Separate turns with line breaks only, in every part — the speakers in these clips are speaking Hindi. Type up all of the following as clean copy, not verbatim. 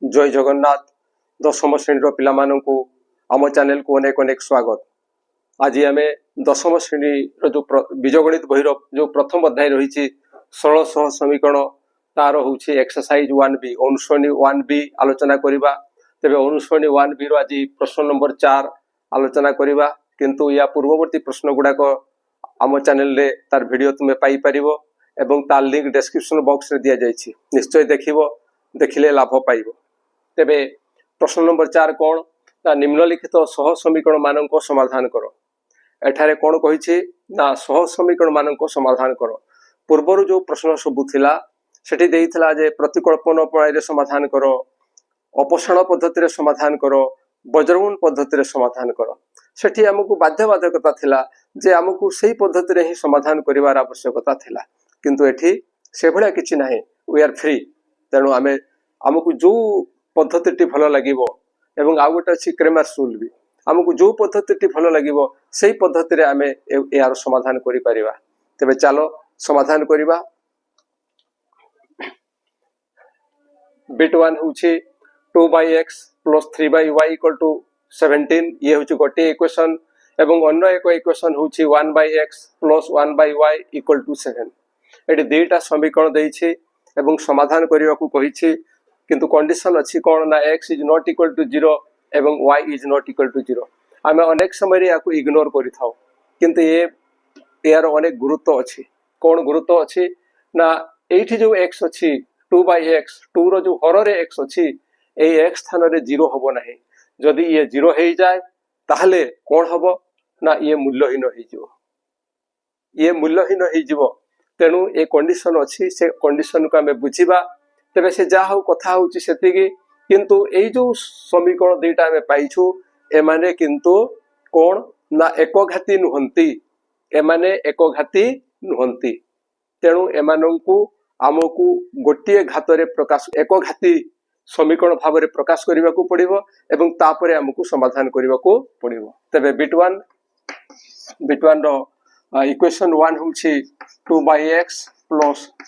जय जगन्नाथ दशम श्रेणी पिला आम चैनल को अनेक अनेक स्वागत। आज आम दशम श्रेणी जो बीजगणित बही जो प्रथम अध्याय रही सरल सह समीकरण तार हूँ एक्सरसाइज 1B अनुश्रेणी 1B आलोचना करवा। तेज अनुश्रेणी 1B आज प्रश्न नंबर 4 आलोचना करवा। किंतु या पूर्ववर्ती प्रश्न गुड़ाक आम चैनल रे तार वीडियो तुम्हें पाई परिवो एवं तार लिंक डिस्क्रिप्शन बॉक्स रे दिया जायछि। निश्चय देखिले लाभ पाइबो। तेबे प्रश्न नंबर 4 कौन ना निम्नलिखित सह समीकरण मान समाधान करो। एठारे कौन कही ना सह समीकरण मान समाधान करो। पूर्वर जो प्रश्न सब थिला सेठी देइथिला जे प्रतिकल्पन प्रणाली समाधान करो, अपसारण पद्धति समाधान करो, वज्रगुण पद्धति समाधान करो। सेठी हमकु बाध्यबाधकता थिला जे हमकु सही पद्धति रे ही समाधान करिवार आवश्यकता थिला। किंतु एठी से भलिया किछि नाही, वी आर फ्री। तेणु आमे हमकु जो पद्धति भल लगिवो एवं आउ गोटे अछि क्रेमर्स रूल भी हमकु जो पद्धति भल लगिवो सही पद्धति रे आमे यार समाधान करि परिबा। तबे चलो समाधान करिबा। बिट 1 होछि 2/x + 3/y = 17। ये होछि गोटे इक्वेशन एवं अन्य एक इक्वेशन होछि 1/x + 1/y = 7। एटी दुईटा समीकरण देइछि एवं समाधान करिवा को कहिछि। किंतु कंडीशन अच्छी कौन ना x is not equal to 0 एवं y is not equal to 0। आम अनेक समय या इग्नोर करि थाउ, किंतु ये यार अनेक गुरुत्व अच्छी। कौन गुरुत्व अच्छी ना एठी जो x अच्छी 2/x 2 रो जो हर रे x अच्छी ए x स्थान रे 0 हबो नाही। जदि ये 0 हो जाए ताहले कौन हबो ना ये मूल्यहीन हो जिवो। ये मूल्यहीन हो जिवो। तेणु ए कंडीशन अच्छी, से कंडीशन को आम बुझीबा। तेबे से जा हो कथा होची सेतिकी। किंतु ए जो समीकरण दुईटा आम पाइछु एमाने किंतु कौन ना एकघाती नुहंती। एमाने एकघाती नुहंती। तेणु एमानंकु आमकु गोटिए घातरे प्रकाश एकघाती समीकरण भाव रे प्रकाश करिवा को पड़िबो एवं तापरे आमकु समाधान करिवा को पड़िबो। तबे बिट 1 रो इक्वेशन 1 होछि 2/x +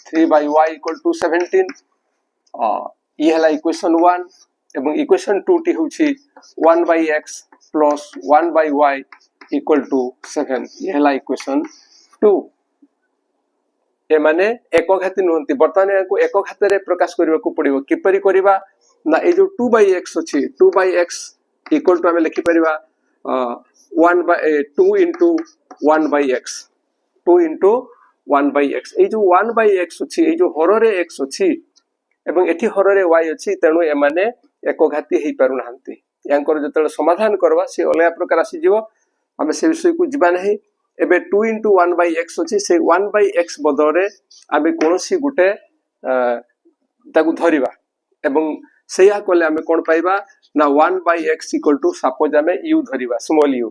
3/y = 17। ये हला इक्वेशन 1 एवं इक्वेशन 2 टी होछि 1/x + 1/y = 7। ये हला इक्वेशन 2। ए माने एकघाती नुहंती। वर्तमान को एकघात रे प्रकाश करिवा को पड़िबो। किपरि करिवा ना ए जो 2/x अछि 2/x = आमे लिखि परिबा 2 * 1/x 2 * 1/x। ए जो 1/x अछि ए जो हर रे x अछि एवं एठी हर रे y अछि। तेणु एमाने एकघाती हेई पारु नाहंती। यांकर जतले समाधान करबा से अलया प्रकार आसी जिवो। आमे से विषय को जिबा नाही। एबे 2 * 1/x अछि से 1/x बदले आमे कोनोसी गुटे ताकु धरिबा एवं सेया कोले आमे कोन पाइबा ना 1/x = सपोज आमे u धरिबा स्मॉल u।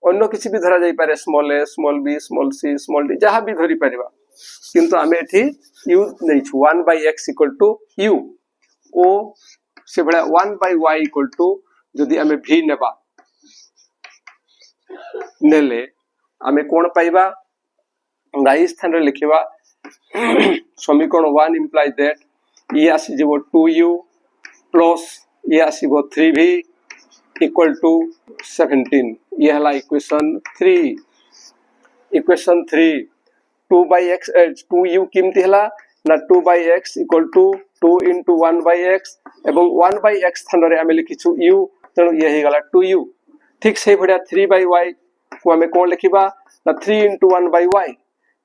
अन्य किसी भी धरा जाई पारे small a small b small c small d जहां भी धरि परिबा। किंतु आमे एठी u नै छु 1/x = u ओ से बडा 1/y = जदि आमे v नेबा नेले आमे कोन पाइबा ना ई स्थान रे लिखिबा समीकरण 1 इंप्लाइज दैट ये आसी जेबो 2u प्लस ये आसीबो 3v = 17। ये हला इक्वेशन 3। इक्वेशन 3 2/x 2u किमती हला ना 2/x = 2 * 1/x एवं 1/x स्थान रे आमे लिखिछु u। तेणु ये हे गला 2u। ठीक से भडिया 3/y को आमे कोन लिखिबा ना 3 * 1/y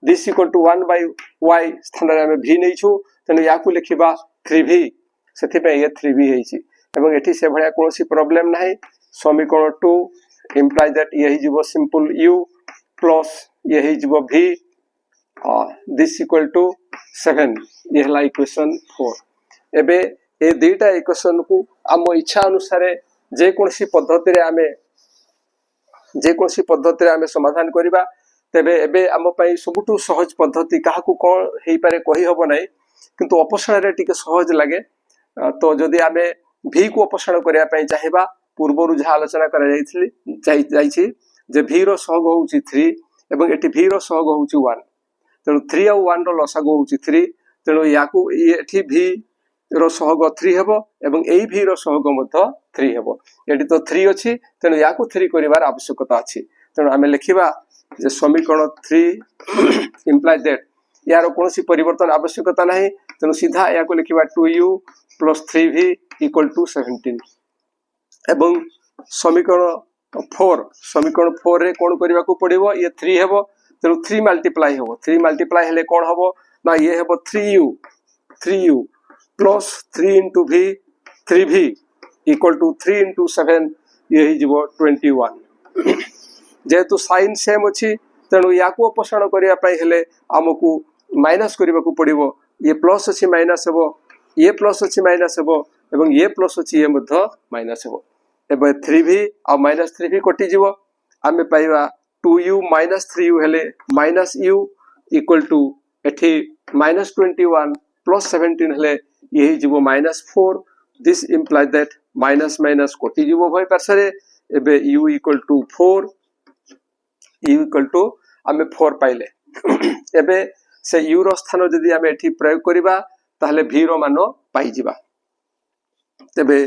दिस = 1/y स्थान रे आमे v नैछु। तेणु याकु लिखिबा 3v। सेथि पे ये 3v हेछि एवं एठी से भडिया कोनोसी प्रॉब्लम नाही। समीकरण 2 इंप्लाइज दैट ये हिजिबो सिंपल u प्लस ये हिजिबो v दिस = 7। ये हला इक्वेशन 4। एबे ए दुईटा इक्वेशन को आम इच्छा अनुसार जे कोनोसी पद्धति रे आमे समाधान करिबा। तेबे एबे आम पई सबुटु सहज पद्धति काहाकू कोन हेई पारे कहि हबो नै, किंतु अपसारण रे टिके सहज लागे। तो जदि आमे v को अपसारण करिया पई चाहिबा पूर्वरु जा आलोचना करा जाइछि जे v रो सहग होउछि 3 एवं एटी v रो सहग होउछि 1। तेणु 3 और 1 रो लसागु होउछि 3। तेणु याकू एठी v रो सहग 3 हेबो एवं एई v रो सहग मध्य 3 हेबो एटी तो 3 अछि तेनु याकू 3 करिवार आवश्यकता अछि तेनु आमे लिखिबा जे समीकरण 3 इंप्लाय दैट यार कोनोसी परिवर्तन आवश्यकता नाही तेनु सीधा याकू लिखिबा 2u + 3v = 17 एवं समीकरण 4 रे कोन करिवा को पड़िबो ये 3 हेबो तेनु 3 मल्टीप्लाई हेबो 3 मल्टीप्लाई हेले कोन हेबो ना ये हेबो 3u plus 3 into v 3v equal to 3 into 7 ये ही जीवो 21 जेतु साइन सेम अछि तेनु याको अपसारण करिया पई हेले हमकु माइनस करिवा को पड़िबो ये प्लस अछि माइनस हेबो ये प्लस अछि माइनस हेबो एवं ये प्लस अछि ये मध्य माइनस हेबो एबे 3v आ -3v कटि जीवो आमे पाइबा 2u - 3u हेले -u इक्वल टू एठी -21 + 17 हेले यही जीवो -4 this imply that minus minus कटि जीवो भय पार्श्वरे एबे u equal to 4 u equal to आमे 4 पाइले एबे से u रो स्थान जदि आमे एठी प्रयोग करिबा ताहले v रो मानो पाइ जिबा तबे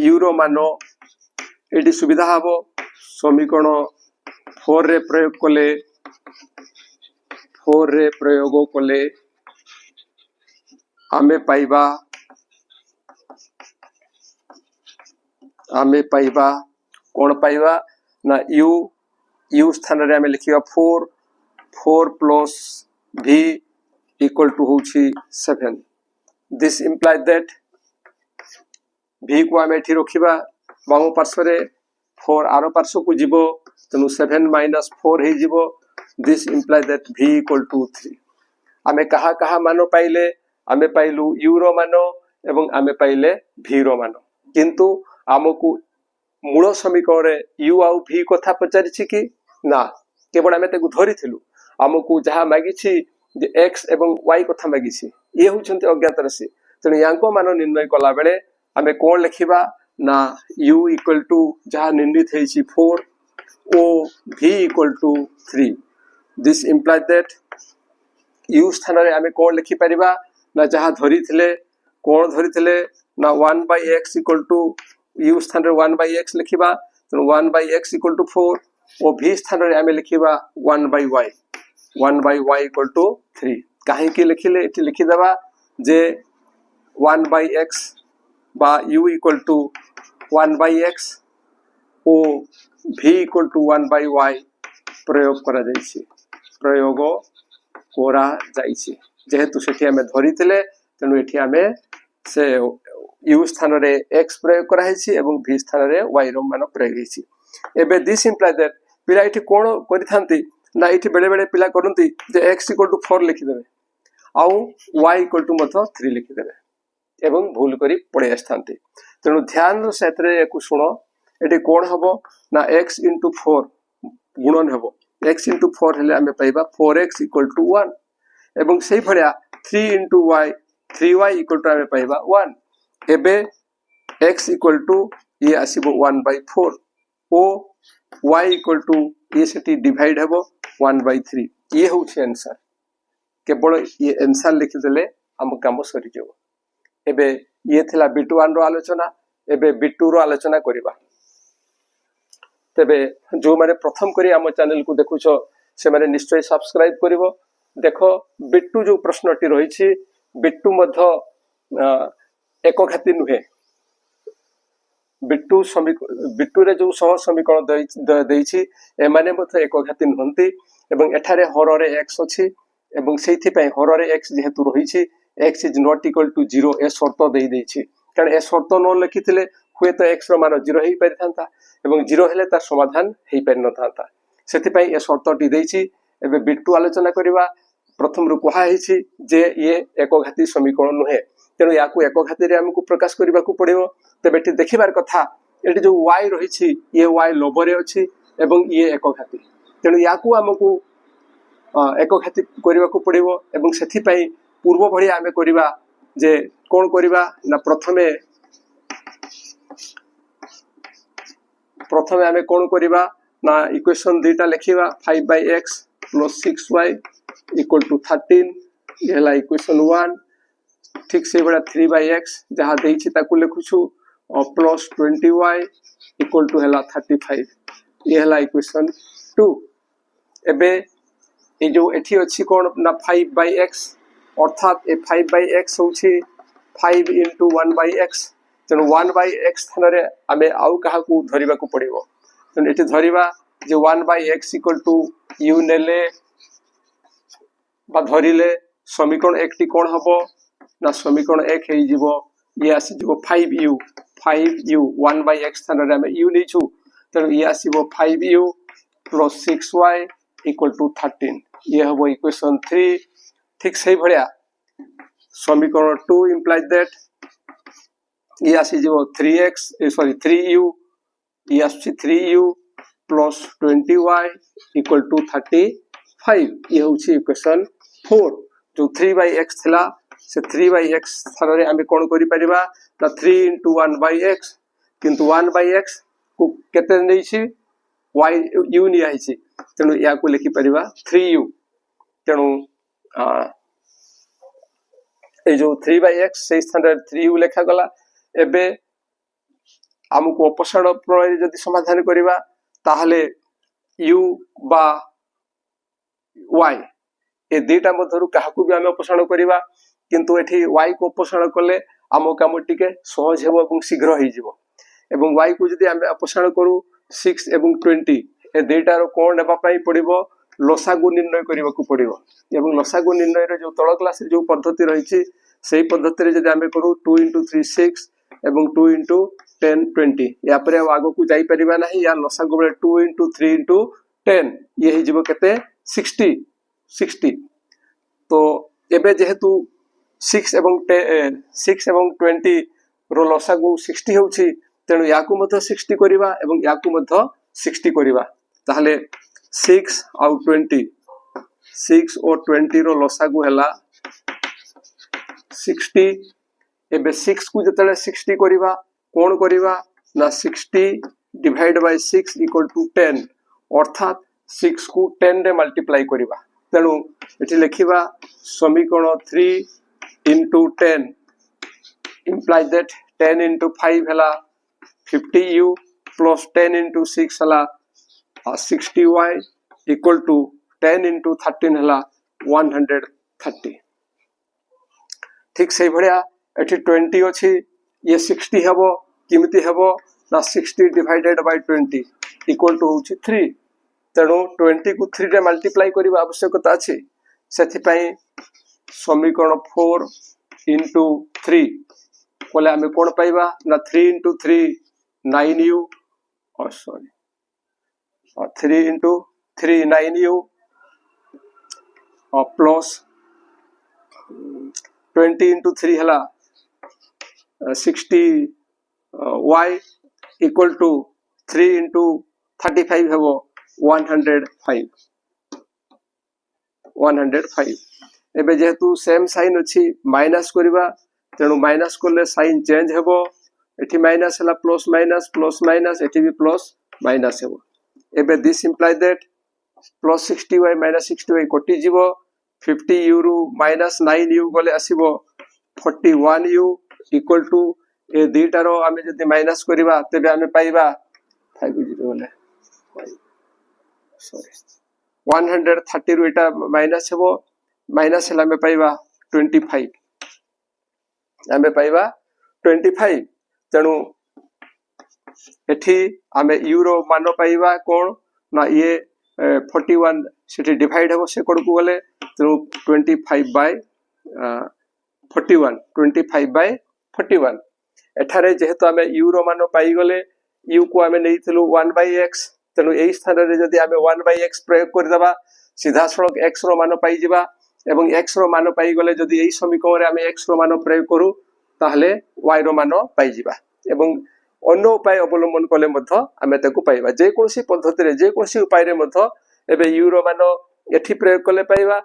u रो मानो एटी सुविधा हबो समीकरण 4 रे प्रयोग कले आमे पाइबा कोन पाइबा ना u स्थान रे आमे लिखिबा 4 plus v equal to होछि 7 दिस इंप्लाय दैट v को आमे एठी रखिबा बामो पार्श्व रे 4 आरो पार्श्व को जीवो तनु 7 - 4 हे जीवो this imply that v equal to 3 आमे कहा मानो पाइले आमे पाइलु u रो मानो एवं आमे पाइले v रो मानो किंतु आमको मूल समीकरण रे u आ v कथा पचारि छि कि ना केवल आमे तेगु धरि थिलु आमको जहा मागी छि जे x एवं y कथा मागी छि ये होचंती अज्ञात राशि तने यांको मानो निर्णय कला बेले आमे कोन लिखिबा ना u इक्वल टू जहा निर्णित है 4 o v equal to 3 this imply that u स्थान रे आमे कोन लिखि परिबा ना जहा धरि थिले कोन धरि थिले ना 1/x इक्वल टू u स्थान रे 1/x लिखिबा तो 1/x equal to 4 o v स्थान रे आमे लिखिबा 1/y इक्वल टू 3 काहे कि लिखिले एठी लिखि देबा जे 1/x बा u इक्वल टू 1/x ओ v इक्वल टू 1/y प्रयोग करा जाइछि जेहेतु सेठी हमें धरि थिले तनु एठी हमें से u स्थान रे x प्रयोग करा हैछि एवं v स्थान रे y रो मान प्रयोग हैछि एबे दिस इंप्लाय दैट पिला एठी कोन करिथांती ना एठी बेले बेले पिला करंती जे x इक्वल टू 4 लिखि देबे आउ y इक्वल टू मथ 3 लिखि देबे एवं भूल करी पड़े आस्थांती तेनु ध्यान रो सेतरे एकु सुनो एठी कोन हबो ना x * 4 गुणन हबो x * 4 हेले हमें पाइबा 4x = 1 एवं सेही भलिया 3 * y 3y = हमें पाइबा 1 एबे x = ये आसीबो 1/4 ओ y = ये सेठी डिवाइड हबो 1/3 ये होछि आंसर केवल ये आंसर लिखि देले हम काम सरी जेबो एबे ये थिला B1 रो आलोचना एबे B2 रो आलोचना करिबा तबे जो माने प्रथम करी हम चैनल को देखुछो से माने निश्चय सब्सक्राइब करिवो देखो B2 जो प्रश्नटी रही छि B2 मध्य एकघाती नुहे B2 रे जो सह समीकरण देई छि ए माने मध्य एकघाती नहंती एवं एठारे हर रे x अछि एवं सेथि पय हर रे x जेहेतु रही छि x is not equal to 0 ए शर्त देई दै छि कारण ए शर्त न लिखिथिले हुए तो x रो मान 0 हेई परिथांता एवं 0 हेले तार समाधान हेई पारि न थांता सेथि पय ए शर्तटी दै छि एबे B2 आलोचना करिबा प्रथम रु कहा है छि जे ये एकघाती समीकरण नुहे तेनु याकू एकघाती रे हमकु प्रकाश करिबा को पड़िबो तबे एठी देखिबार कथा एठी जो y रही छि ये y लोभरे अछि एवं ये एकघाती तेनु याकू हमकु एकघाती करिबा को पड़िबो एवं सेथि पय पूर्व भଳି आमे करिबा जे कोन करिबा ना प्रथमे आमे कोन करिबा ना इक्वेशन दुईटा लिखिबा 5/x + 6y = 13 ये हला इक्वेशन 1 ठीक से बड़ा 3/x जहाँ देइछि ताकू लिखुछु प्लस 20y इक्वल टू हला 35 ये हला इक्वेशन 2 एबे ए जो एठी अछि कोन ना 5/x अर्थात ए 5/x होछि 5 into 1/x तेणु 1/x स्थान रे आमे आउ काहा को धरिबा को पड़िबो तेणु एठी धरिबा जे 1/x इक्वल टू u नेले बा धरिले समीकरण एक टी कोन हबो ना समीकरण एक हे जिवो ये आसी जिवो 5u 1/x स्थान रे आमे u नेछु तेणु ये आसीबो 5u plus 6y equal to 13 ये हबो इक्वेशन 3 ठीक सही भलिया समीकरण 2 implies that ये आसी जो 3u ये आसी 3u plus 20y equal to 35 ये होची इक्वेशन 4 जो 3/x थिला से 3/x स्थान रे आमे कोन करि परिबा ना 3 into 1/x किंतु 1/x को केते नैछि y u नि आइछि तेणु या को लिखि परिबा 3u तेणु ए जो 3/x से स्थान रे 3u लेखा गला एबे हमको अपसरण प्रणाली जदि समाधान करिबा ताहले u बा y ए देटा मधरु काहाकू भी हम अपसरण करिबा किंतु एठी y को अपसरण करले हम काम टिके सहज हेबो एवं शीघ्र हे जिवो एवं y को जदि हम अपसरण करू 6 एवं 20 ए देटा रो कोन नेबा पई पड़िबो लसागु निर्णय करिबा को पड़िबो एवं लसागु निर्णय रे जो तळ क्लास रे जो पद्धति रहिछि सेही पद्धति रे जदि हम करू 2 into 3 6 एवं 2 into 10 20 या पर आगो को जाई परिबा नाही या लसागु बेले 2 into 3 into 10 ये हे जिवो केते 60 तो एबे जेहेतु 6 एवं 20 रो लसागु 60 होउछि तेनु याकू मध्य 60 करिबा एवं याकू मध्य 60 करिबा ताहले 6 आउ 20 6 और 20 रो लसागु हला 60 एबे 6 को जतले 60 करिबा कोन करिबा ना 60 डिवाइड बाय 6 इक्वल टू 10 अर्थात 6 को 10 रे मल्टीप्लाई करिबा तेनु एठी लिखिबा समीकरण 3 into 10 implies that 10 into 5 हला 50u plus 10 into 6 हला 60y equal to 10 into 13 हला 130 ठीक सही भलिया एठी 20 अछि ये 60 हबो किमिति हबो ना 60 डिवाइडेड बाय 20 इक्वल टू होछि 3 तेणु 20 को 3 रे मल्टीप्लाई करिबा आवश्यकता अछि सेथि पई समीकरण 4 into 3 कोले हमें कोन पाइबा ना 3 into 3 9u sorry 3 into 3 9u plus 20 into 3 हला 60 y equal to 3 into 35 हेबो 105 एबे जेहेतु सेम साइन अछि माइनस करिबा तेणु माइनस करले साइन चेंज हेबो एठी माइनस हला प्लस माइनस एठी भी प्लस माइनस हेबो एबे this imply that plus 60y minus 60y कटि जिवो 50u रु माइनस 9u गले आसीबो 41u इक्वल टू ए दुईटा रो आमे जदि माइनस करिबा तबे आमे पाइबा 50 गले सॉरी 130 रु एटा माइनस हेबो माइनस हला आमे पाइबा 25 आमे पाइबा 25 तेणु एठी आमे यूरो मान पाइबा कोन ना ये 41 सेठी डिवाइड हेबो से कोड को गले तेणु 25/41 एठारे जेहेतु आमे यूरो मान पाई गले यू को आमे नेइथिलु 1/x तेणु एई स्थान रे जदि आमे 1/x प्रयोग कर दबा सीधा सड़क x रो मान पाई जिबा एवं x रो मान पाई गले जदि एई समीकरण रे आमे x रो मान प्रयोग करू ताहले y रो मान पाई जिबा एवं अन्य उपाय अवलंबन कले मध्य आमे ताकू पाइबा जे कोनसी पद्धति रे जे कोनसी उपाय रे मध्य एबे u रो मान एठी प्रयोग कले पाइबा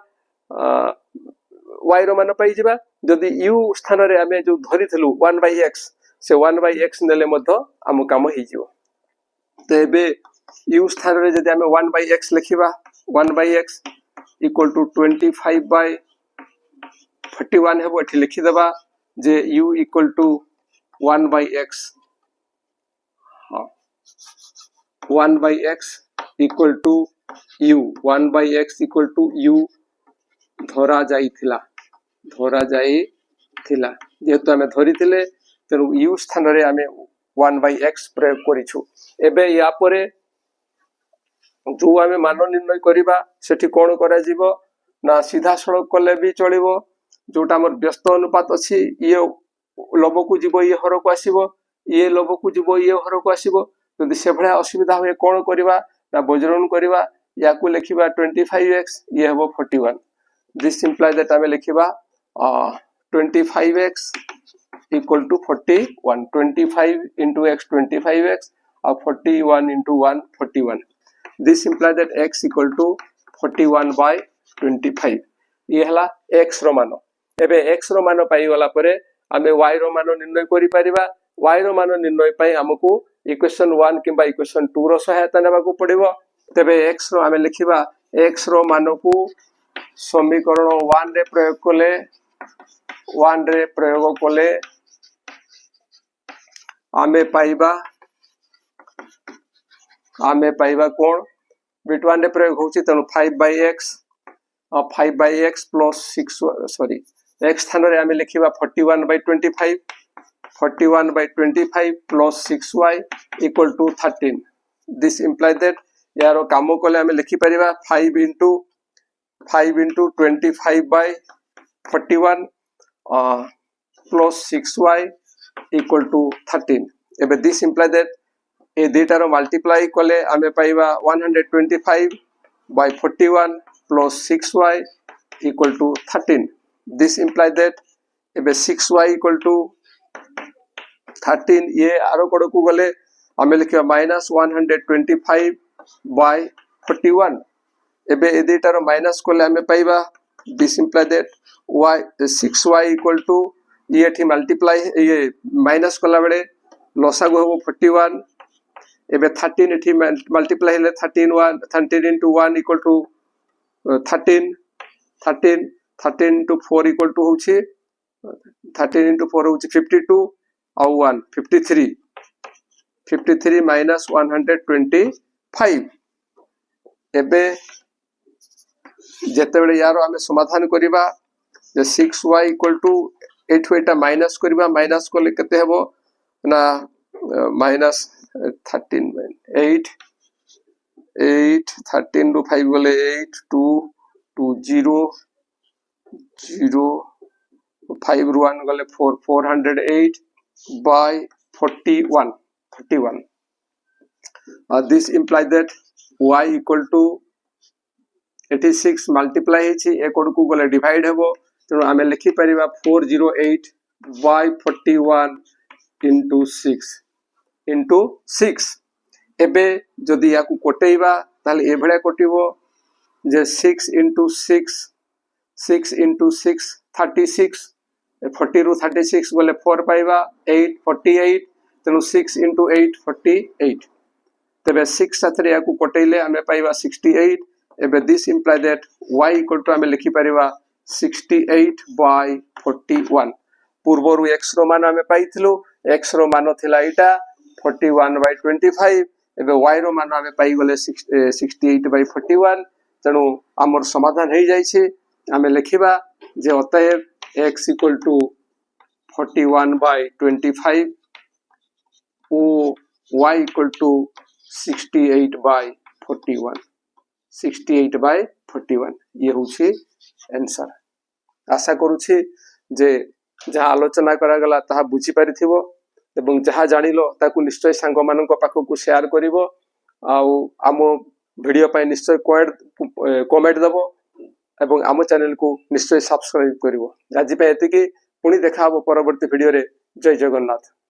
y रो मान पाई जिबा जदि u स्थान रे आमे जो धरिथिलु 1/x से 1/x नेले मध्य आम काम हि जिवो तो एबे u स्थान रे जदि आमे 1/x लिखिबा 1/x इक्वल टू 25/41 41 हेबो एठी लिखि देबा जे u equal to 1 by x 1 by x equal to u 1 by x equal to u धरा जाइथिला जेहेतु आमे धरिथिले तेनु u स्थान रे आमे 1 by x प्रयोग करिछु एबे या परे जो आमे मान निर्णय करिबा सेठी कोन करा जिवो ना सीधा सड़क कले भी चलिबो जोटा हमर व्यस्त अनुपात अछि ये लब को जीवो ये हर को आसीबो ये लब को जीवो ये हर को आसीबो यदि से भला असुविधा होय कोन करिबा ना बजरन करिबा या को लिखिबा 25x ये हेबो 41 दिस इंप्लाय दैट आमे लिखिबा 25x equal to 41 25 into x 25x और 41 into 1 41 this imply that x equal to 41 by 25 ये हला x रो मान एबे x रो मान पाई गला परे आमे y रो मान निर्णय करि परिबा y रो मान निर्णय पाई हमकु इक्वेशन 1 किबा इक्वेशन 2 रो सहायता नेबा को पड़िबो तबे x रो आमे लिखिबा x रो मान को समीकरण 1 रे प्रयोग कले आमे पाइबा कोन बिट 1 रे प्रयोग होची तनु 5 by x और 5 by x plus 6 sorry x स्थान रे आमे लिखिबा 41 by 25 41 by 25 plus 6y equal to 13 this imply that यारो कामो कोले आमे लिखि परिबा 5 into 25 by 41 plus 6y equal to 13 एबे this imply that ए डेटा रो मल्टीप्लाई कोले आमे पाइबा 125 by 41 plus 6y equal to 13 this imply that एबे 6y equal to 13 ये आरो कोड को गले आमे लिखिबा minus 125 by 41 एबे ए डेटा रो माइनस कोले आमे पाइबा this imply that y 6y equal to ये एठी मल्टीप्लाई ये माइनस कोला बेले लसागु होबो 41 एबे 13 एठी मल्टीप्लाई हेले 13 into 1 equal to 13 into 4 equal to होची 13 into 4 होची 52 और 1 53 minus 125 एबे जेते बेले यारो आमे समाधान करिबा जे 6y equal to 8 Etah minus करिबा माइनस कोले केते हेबो ना माइनस 13 8 13 to 5 बोले 8 2 2 0 0 5 ru 1 गले 4 408 by 41 this implies that y equal to 86 multiply हेछि ए कोड को गले डिवाइड हेबो त आमे लिखि परिबा 408 by 41 into 6 एबे जदि या को कोटेइबा ताले ए भळे कोटिबो जे 6 into 6 36 40 ru 36 बोले 4 पाइबा 8 48 तनु 6 into 8 48 तबे 6 साथरे या को कोटेइले आमे पाइबा 68 एबे this imply that y equal to आमे लिखि परिबा 68 by 41 पूर्वरु x रो मान आमे पाइथिलु x रो मान थिला इटा 41 by 25 एबे y रो मान आमे पाइ गले 68 by 41 तनु हमर समाधान हे जाय छै आमे लिखिबा जे अतएव x इक्वल टू 41 by 25 ओ y equal to 68 by 41 68 by 41 ये होछि आंसर आशा करू छी जे जहा आलोचना करा गला ताहा बुझी परिथिबो एवं जहा जानिलो ताकू निश्चय सांग मानन को पाखो को शेयर करिवो आउ आमो वीडियो पय निश्चय कमेंट दबो एवं आमो चैनल को निश्चय सब्सक्राइब करिवो आज पे एति कि पुनी देखाबो परवर्ती वीडियो रे जय जगन्नाथ।